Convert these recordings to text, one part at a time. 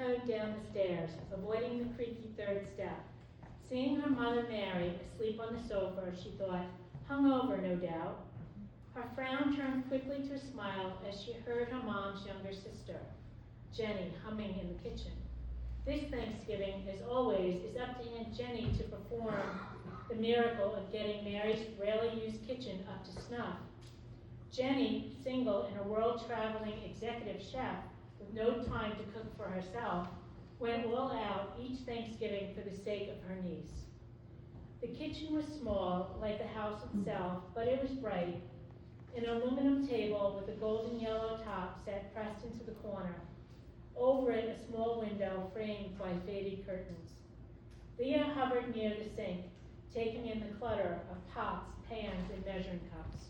tiptoed down the stairs, avoiding the creaky third step. Seeing her mother Mary asleep on the sofa, she thought, hungover, no doubt. Her frown turned quickly to a smile as she heard her mom's younger sister, Jenny, humming in the kitchen. This Thanksgiving, as always, is up to Aunt Jenny to perform the miracle of getting Mary's rarely used kitchen up to snuff. Jenny, single and a world-traveling executive chef with no time to cook for herself, went all out each Thanksgiving for the sake of her niece. The kitchen was small, like the house itself, but it was bright. An aluminum table with a golden yellow top sat pressed into the corner. Over it, a small window framed by faded curtains. Thea hovered near the sink, taking in the clutter of pots, pans, and measuring cups.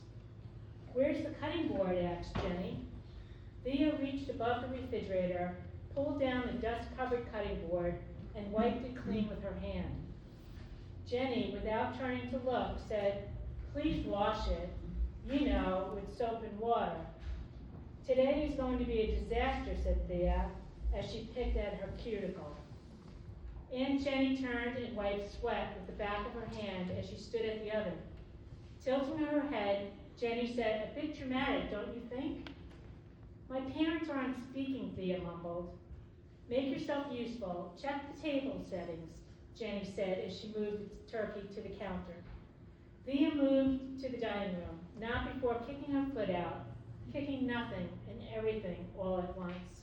"Where's the cutting board?" asked Jenny. Thea reached above the refrigerator, pulled down the dust-covered cutting board, and wiped it clean with her hand. Jenny, without turning to look, said, "Please wash it, you know, with soap and water." "Today is going to be a disaster," said Thea, as she picked at her cuticle. Aunt Jenny turned and wiped sweat with the back of her hand as she stood at the oven. Tilting her head, Jenny said, "A bit dramatic, don't you think?" "My parents aren't speaking," Thea mumbled. "Make yourself useful. Check the table settings," Jenny said as she moved the turkey to the counter. Thea moved to the dining room, not before kicking her foot out, kicking nothing and everything all at once.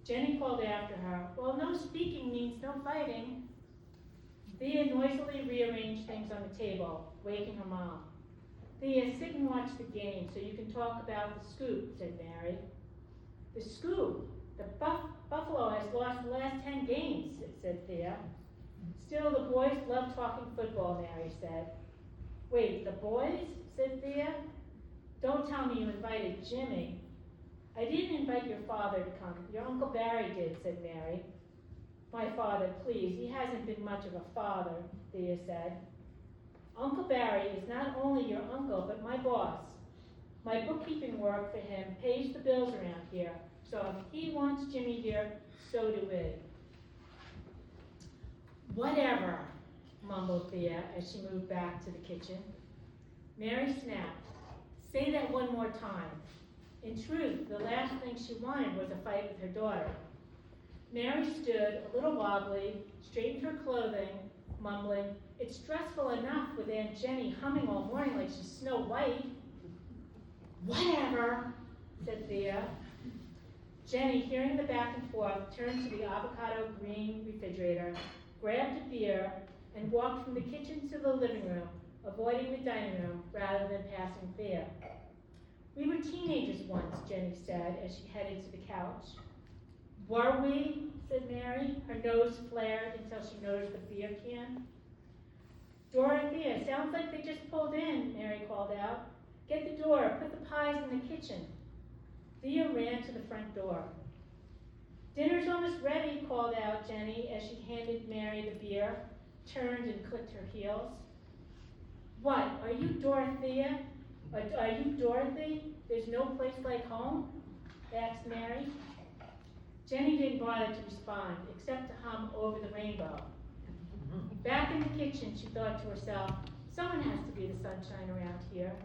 Jenny called after her, "Well, no speaking means no fighting." Thea noisily rearranged things on the table, waking her mom. "Thea, sit and watch the game so you can talk about the scoop," said Mary. "The scoop? The Buffalo has lost the last 10 games, said Thea. "Still, the boys love talking football," Mary said. "Wait, the boys?" said Thea. "Don't tell me you invited Jimmy." "I didn't invite your father to come. Your Uncle Barry did," said Mary. "My father, please. He hasn't been much of a father," Thea said. "Uncle Barry is not only your uncle, but my boss. My bookkeeping work for him pays the bills around here, so if he wants Jimmy here, so do we." "Whatever," mumbled Thea as she moved back to the kitchen. Mary snapped, "Say that one more time." In truth, the last thing she wanted was a fight with her daughter. Mary stood, a little wobbly, straightened her clothing, mumbling, "It's stressful enough with Aunt Jenny humming all morning like she's Snow White." "Whatever," said Thea. Jenny, hearing the back and forth, turned to the avocado green refrigerator, grabbed a beer, and walked from the kitchen to the living room, avoiding the dining room rather than passing Thea. "We were teenagers once," Jenny said as she headed to the couch. "Were we?" said Mary. Her nose flared until she noticed the beer can. "Dorothea, sounds like they just pulled in," Mary called out. "Get the door, put the pies in the kitchen." Thea ran to the front door. "Dinner's almost ready," called out Jenny as she handed Mary the beer, turned and clicked her heels. "What, are you Dorothea? Are you Dorothy? There's no place like home?" asked Mary. Jenny didn't bother to respond, except to hum Over the Rainbow. Back in the kitchen, she thought to herself, someone has to be the sunshine around here.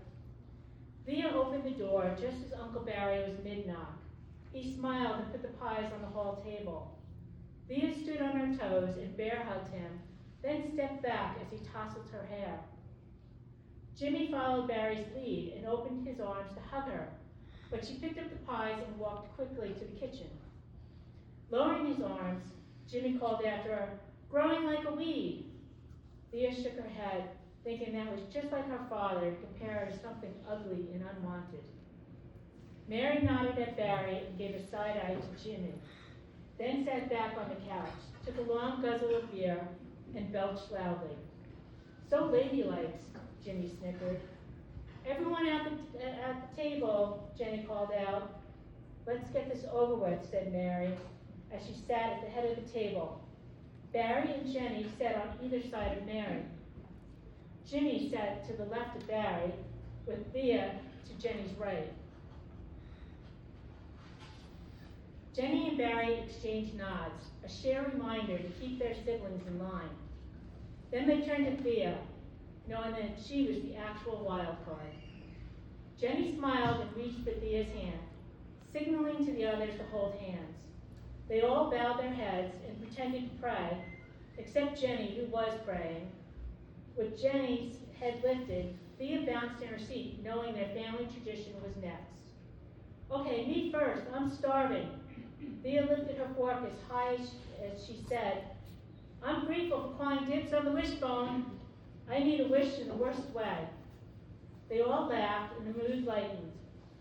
Thea opened the door just as Uncle Barry was mid-knock. He smiled and put the pies on the hall table. Thea stood on her toes and bear-hugged him, then stepped back as he tousled her hair. Jimmy followed Barry's lead and opened his arms to hug her, but she picked up the pies and walked quickly to the kitchen. Lowering his arms, Jimmy called after her, "Growing like a weed." Thea shook her head, thinking that was just like her father to compare her to something ugly and unwanted. Mary nodded at Barry and gave a side-eye to Jimmy, then sat back on the couch, took a long guzzle of beer, and belched loudly. "So ladylike," Jimmy snickered. "Everyone at the table," Jenny called out. "Let's get this over with," said Mary, as she sat at the head of the table. Barry and Jenny sat on either side of Mary. Jimmy sat to the left of Barry, with Thea to Jenny's right. Jenny and Barry exchanged nods, a shared reminder to keep their siblings in line. Then they turned to Thea, knowing that she was the actual wild card. Jenny smiled and reached for Thea's hand, signaling to the others to hold hands. They all bowed their heads and pretended to pray, except Jenny, who was praying. With Jenny's head lifted, Thea bounced in her seat, knowing their family tradition was next. Okay, me first, I'm starving. Thea lifted her fork as high as she said, I'm grateful for calling dibs on the wishbone. I need a wish in the worst way. They all laughed and the mood lightened.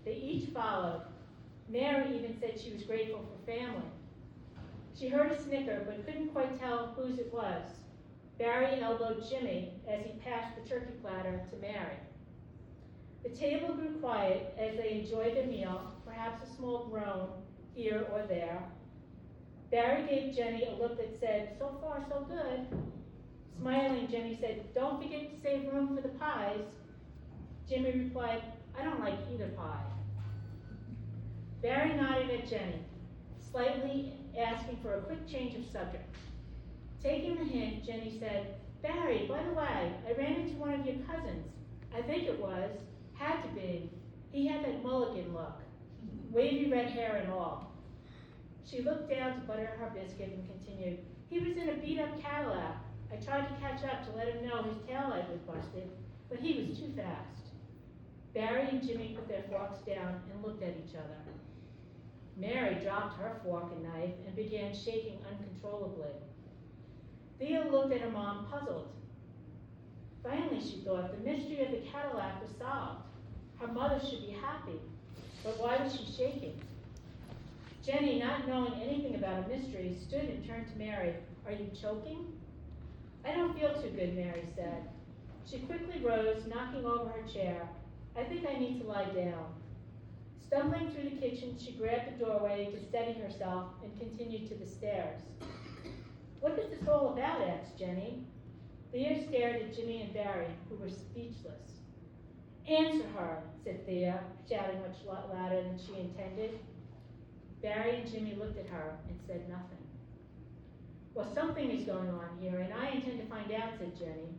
They each followed. Mary even said she was grateful for family. She heard a snicker but couldn't quite tell whose it was. Barry elbowed Jimmy as he passed the turkey platter to Mary. The table grew quiet as they enjoyed their meal, perhaps a small groan here or there. Barry gave Jenny a look that said, so far so good. Smiling, Jenny said, don't forget to save room for the pies. Jimmy replied, I don't like either pie. Barry nodded at Jenny, slightly asking for a quick change of subject. Taking the hint, Jenny said, Barry, by the way, I ran into one of your cousins. I think it was. Had to be. He had that mulligan look. Wavy red hair and all. She looked down to butter her biscuit and continued, he was in a beat-up Cadillac. I tried to catch up to let him know his taillight was busted, but he was too fast. Barry and Jimmy put their forks down and looked at each other. Mary dropped her fork and knife and began shaking uncontrollably. Thea looked at her mom, puzzled. Finally, she thought, the mystery of the Cadillac was solved. Her mother should be happy, but why was she shaking? Jenny, not knowing anything about a mystery, stood and turned to Mary. Are you choking? I don't feel too good, Mary said. She quickly rose, knocking over her chair. I think I need to lie down. Stumbling through the kitchen, she grabbed the doorway to steady herself and continued to the stairs. What is this all about? Asked Jenny. Thea stared at Jimmy and Barry, who were speechless. Answer her, said Thea, shouting much louder than she intended. Barry and Jimmy looked at her and said nothing. Well, something is going on here, and I intend to find out, said Jenny.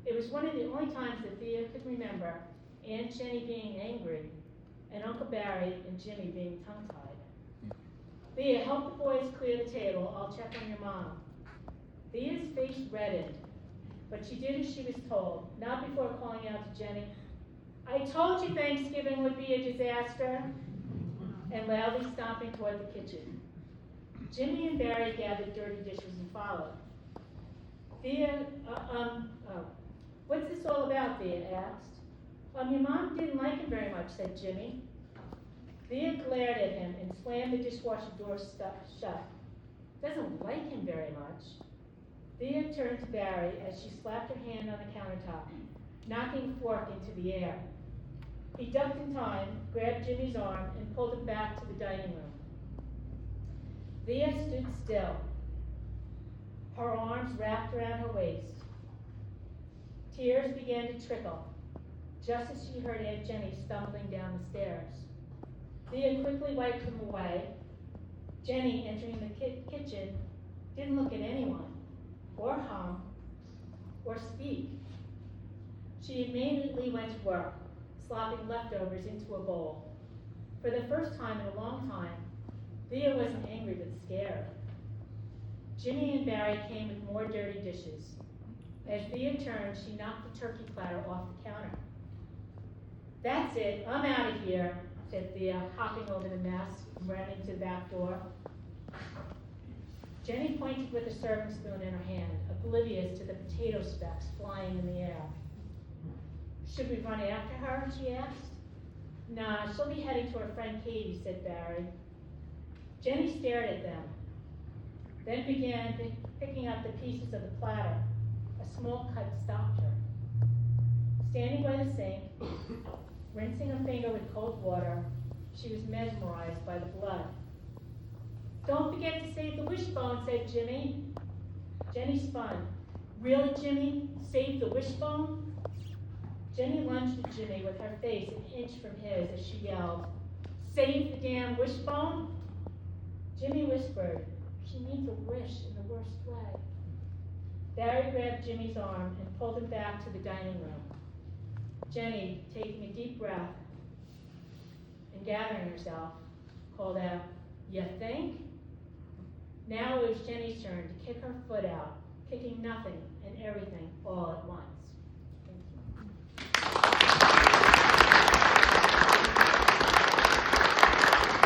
It was one of the only times that Thea could remember Aunt Jenny being angry and Uncle Barry and Jimmy being tongue-tied. Thea, help the boys clear the table. I'll check on your mom. Thea's face reddened, but she did as she was told, not before calling out to Jenny, I told you Thanksgiving would be a disaster, and loudly stomping toward the kitchen. Jimmy and Barry gathered dirty dishes and followed. Thea, what's this all about, Thea asked. Your mom didn't like him very much, said Jimmy. Thea glared at him and slammed the dishwasher door shut. Doesn't like him very much. Thea turned to Barry as she slapped her hand on the countertop, knocking a fork into the air. He ducked in time, grabbed Jimmy's arm, and pulled him back to the dining room. Thea stood still, her arms wrapped around her waist. Tears began to trickle, just as she heard Aunt Jenny stumbling down the stairs. Thea quickly wiped them away. Jenny, entering the kitchen, didn't look at anyone, or hum, or speak. She immediately went to work, slopping leftovers into a bowl. For the first time in a long time, Thea wasn't angry but scared. Jimmy and Barry came with more dirty dishes. As Thea turned, she knocked the turkey platter off the counter. That's it, I'm out of here, said Thea, hopping over the mess and running to the back door. Jenny pointed with a serving spoon in her hand, oblivious to the potato specks flying in the air. Should we run after her, she asked. Nah, she'll be heading to her friend Katie, said Barry. Jenny stared at them, then began picking up the pieces of the platter. A small cut stopped her. Standing by the sink, rinsing a finger with cold water, she was mesmerized by the blood. Don't forget to save the wishbone, said Jimmy. Jenny spun. Really, Jimmy? Save the wishbone? Jenny lunged at Jimmy with her face an inch from his as she yelled, Save the damn wishbone? Jimmy whispered, "She needs a wish in the worst way." Barry grabbed Jimmy's arm and pulled him back to the dining room. Jenny, taking a deep breath and gathering herself, called out, "You think?" Now it was Jenny's turn to kick her foot out, kicking nothing and everything all at once.